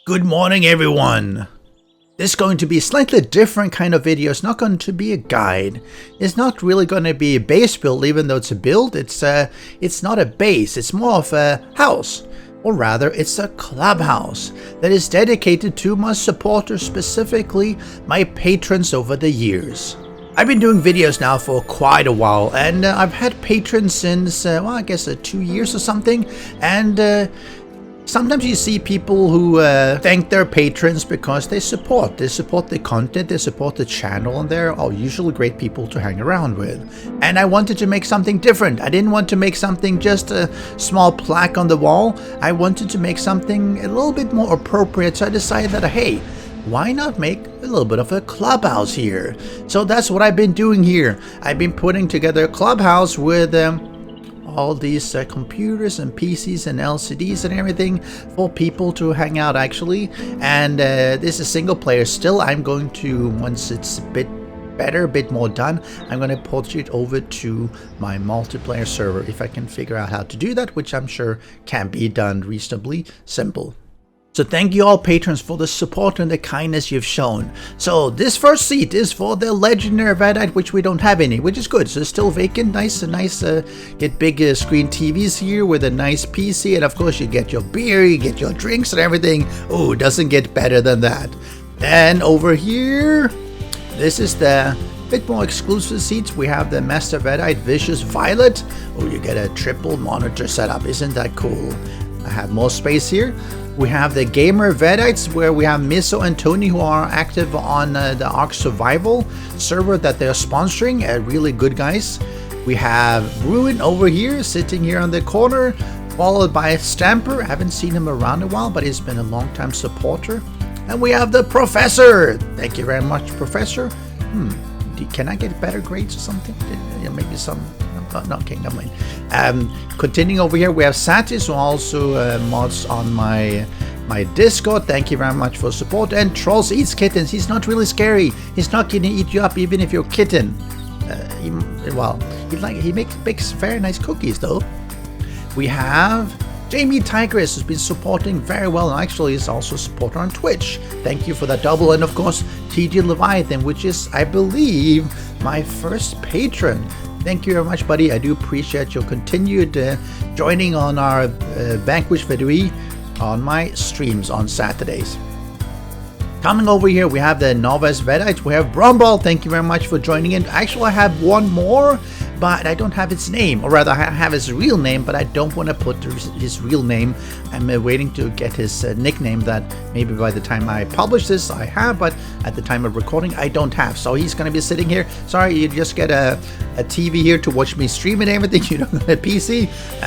Good morning, everyone. This is going to be a slightly different kind of video. It's not going to be a guide. It's not really going to be a base build, even though it's a build. It's not a base. It's more of a house, or rather, it's a clubhouse that is dedicated to my supporters, specifically my patrons over the years. I've been doing videos now for quite a while, and I've had patrons since, well, I guess 2 years or something, and sometimes you see people who thank their patrons because they support the content, they support the channel, and they're all usually great people to hang around with. And I wanted to make something different. I didn't want to make something just a small plaque on the wall. I wanted to make something a little bit more appropriate, so I decided that, hey, why not make a little bit of a clubhouse here? So that's what I've been doing here. I've been putting together a clubhouse with all these computers and PCs and LCDs and everything for people to hang out, actually. And this is single player still. I'm going to, once it's a bit better, a bit more done, I'm going to port it over to my multiplayer server if I can figure out how to do that, which I'm sure can be done reasonably simple. So thank you all patrons for the support and the kindness you've shown. So this first seat is for the legendary Vadite, which we don't have any, which is good. So it's still vacant. Nice, get big screen TVs here with a nice PC, and of course you get your beer, you get your drinks and everything. Oh, it doesn't get better than that. Then over here, this is the bit more exclusive seats. We have the Master Vadite Vicious Violet. Oh, you get a triple monitor setup. Isn't that cool? I have more space here. We have the Gamer Vedites, where we have Miso and Tony, who are active on the Ark Survival server that they're sponsoring. Really good guys. We have Ruin over here, sitting here on the corner, followed by Stamper. I haven't seen him around a while, but he's been a long-time supporter. And we have the Professor. Thank you very much, Professor. Can I get better grades or something? Maybe some. No, okay, never mind. Continuing over here, we have Satis, who also mods on my Discord. Thank you very much for support. And Trolls Eats Kittens. He's not really scary. He's not going to eat you up, even if you're a kitten. He makes very nice cookies, though. We have Jamie Tigress, who's been supporting very well, and actually is also a supporter on Twitch. Thank you for that double. And of course, TG Leviathan, which is, I believe, my first patron. Thank you very much, buddy. I do appreciate your continued joining on our Vanquish Vedui on my streams on Saturdays. Coming over here, we have the Novice Vedite. We have Brumball. Thank you very much for joining in. Actually, I have one more, but I don't have its name. Or rather, I have his real name, but I don't want to put his real name. I'm waiting to get his nickname that maybe by the time I publish this, I have, but at the time of recording, I don't have. So he's going to be sitting here. Sorry, you just get a TV here to watch me stream and everything. You don't have a PC.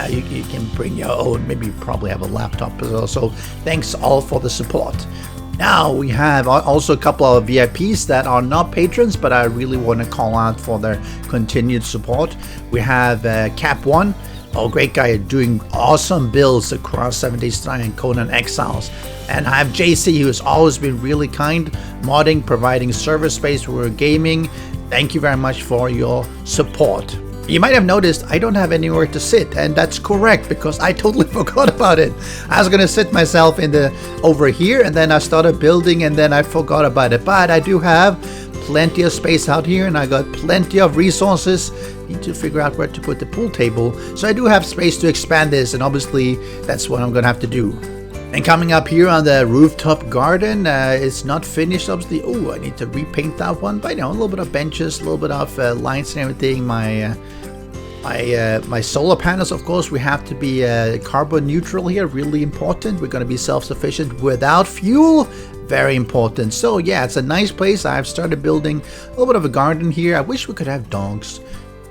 You can bring your own. Maybe you probably have a laptop as well. So thanks all for the support. Now we have also a couple of VIPs that are not patrons, but I really want to call out for their continued support. We have Cap1, great guy, doing awesome builds across 7 Days to Die and Conan Exiles. And I have JC, who has always been really kind, modding, providing server space where we're gaming. Thank you very much for your support. You might have noticed I don't have anywhere to sit, and that's correct because I totally forgot about it. I was going to sit myself over here, and then I started building, and then I forgot about it. But I do have plenty of space out here, and I got plenty of resources. Need to figure out where to put the pool table. So I do have space to expand this, and obviously that's what I'm going to have to do. And coming up here on the Rooftop Garden, it's not finished, obviously. Oh, I need to repaint that one. But, a little bit of benches, a little bit of lights and everything. My solar panels, of course, we have to be carbon neutral here. Really important. We're going to be self-sufficient without fuel. Very important. So, yeah, it's a nice place. I've started building a little bit of a garden here. I wish we could have dogs.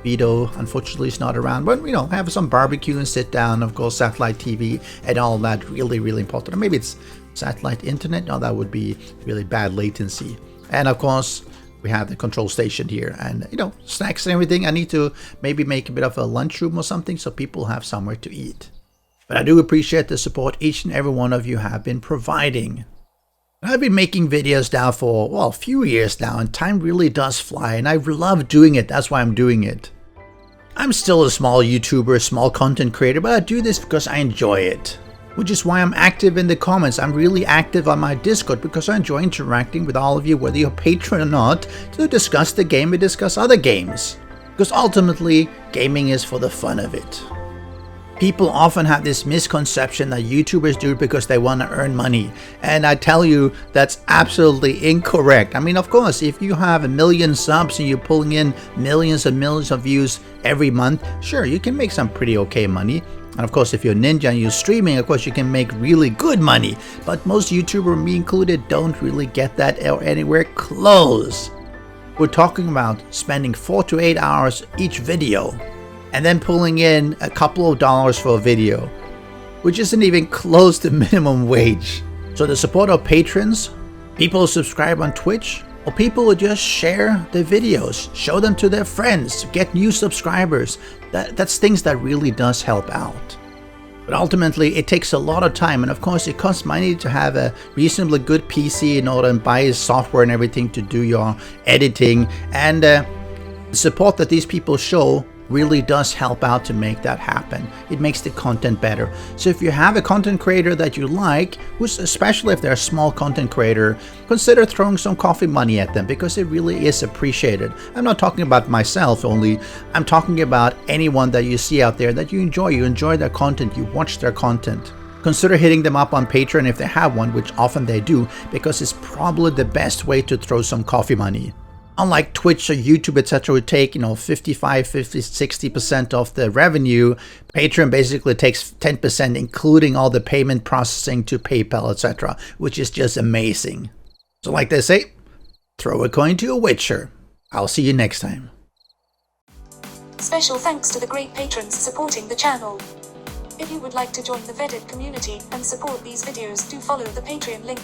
Vito, unfortunately, is not around, but have some barbecue and sit down. Of course, satellite TV and all that, really, really important. Or maybe it's satellite internet. No, that would be really bad latency. And of course, we have the control station here, and snacks and everything. I need to maybe make a bit of a lunchroom or something so people have somewhere to eat. But I do appreciate the support each and every one of you have been providing. I've been making videos now for, a few years now, and time really does fly, and I love doing it. That's why I'm doing it. I'm still a small YouTuber, small content creator, but I do this because I enjoy it. which is why I'm active in the comments. I'm really active on my Discord because I enjoy interacting with all of you, whether you're a patron or not, to discuss the game and discuss other games. Because ultimately, gaming is for the fun of it. People often have this misconception that YouTubers do it because they want to earn money. And I tell you, that's absolutely incorrect. I mean, of course, if you have 1 million subs and you're pulling in millions and millions of views every month, sure, you can make some pretty okay money. And of course, if you're a ninja and you're streaming, of course, you can make really good money. But most YouTubers, me included, don't really get that or anywhere close. We're talking about spending 4 to 8 hours each video and then pulling in a couple of dollars for a video, which isn't even close to minimum wage. So the support of patrons, people who subscribe on Twitch, or people who just share their videos, show them to their friends, get new subscribers, that's things that really does help out. But ultimately, it takes a lot of time, and of course it costs money to have a reasonably good PC in order to buy software and everything to do your editing, and the support that these people show really does help out to make that happen. It makes the content better. So if you have a content creator that you like, who's, especially if they're a small content creator, consider throwing some coffee money at them because it really is appreciated. I'm not talking about myself only, I'm talking about anyone that you see out there that you enjoy their content, you watch their content. Consider hitting them up on Patreon if they have one, which often they do, because it's probably the best way to throw some coffee money. Unlike Twitch or YouTube, etc., would take, 55, 50, 60% of the revenue, Patreon basically takes 10%, including all the payment processing to PayPal, etc., which is just amazing. So like they say, throw a coin to a witcher. I'll see you next time. Special thanks to the great patrons supporting the channel. If you would like to join the vetted community and support these videos, do follow the Patreon link.